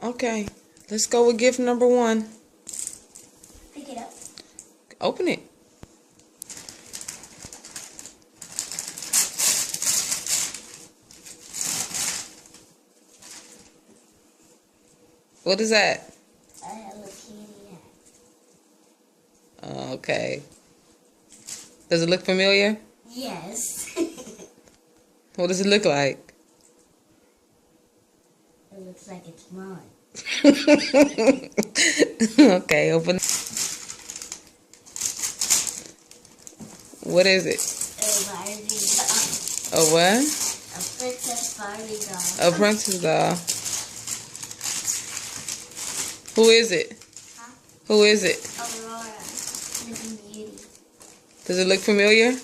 Okay, let's go with gift number 1. Pick it up. Open it. What is that? A Hello Kitty hat. Okay. Does it look familiar? Yes. What does it look like? It looks like it's mine. Okay, open. What is it? A Barbie doll. A what? A Princess Barbie doll. A princess doll. Who is it? Huh? Who is it? Aurora. Sleeping Beauty. Does it look familiar?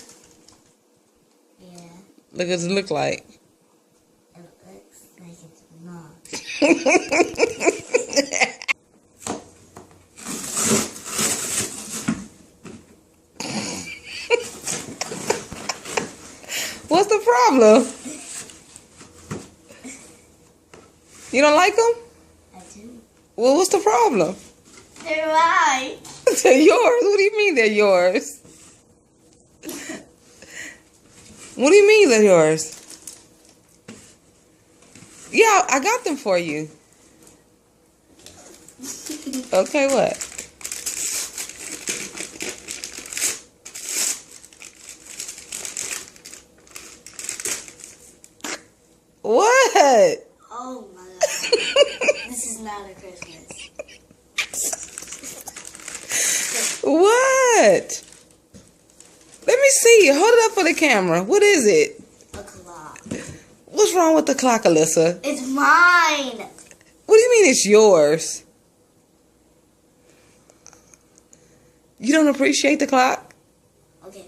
Yeah. What does it look like? It looks like it's mine. What's the problem? You don't like them? I do. Well, what's the problem? They're mine. They're yours. What do you mean they're yours? What do you mean they're yours? Yeah, I got them for you. Okay, what? What? Oh my god. This is not a Christmas. What? Let me see. Hold it up for the camera. What is it? A clock. What's wrong with the clock, Alyssa? It's mine. What do you mean it's yours? You don't appreciate the clock? Okay.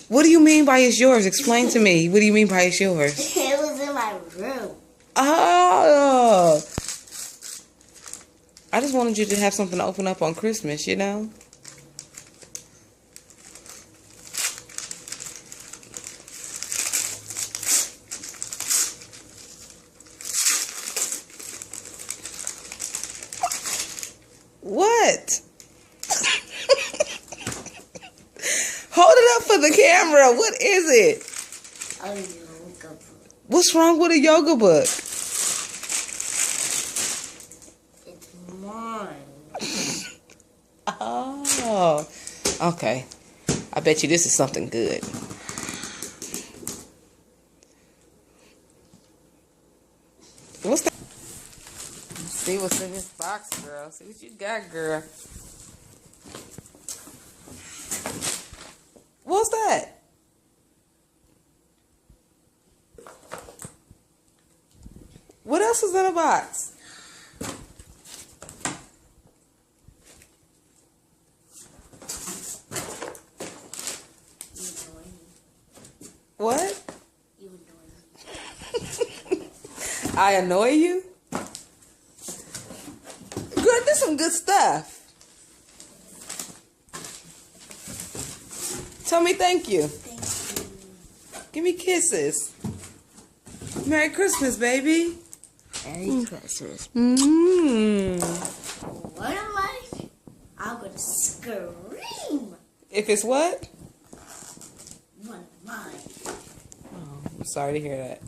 What do you mean by it's yours? Explain to me. What do you mean by it's yours? It was in my room. Oh. I just wanted you to have something to open up on Christmas, you know? What? Hold it up for the camera. What is it? A yoga book. What's wrong with a yoga book? It's mine. Oh. Okay. I bet you this is something good. What's that? Let's see what's in this box, girl. See what you got, girl. What's that? What else is in the box? You annoy me. What? You annoy me. I annoy you? Girl, this some good stuff. Tell me thank you. Thank you. Give me kisses. Merry Christmas, baby. Merry Christmas. Mm. What am I? I'm gonna scream. If it's what? One of mine. Oh, I'm sorry to hear that.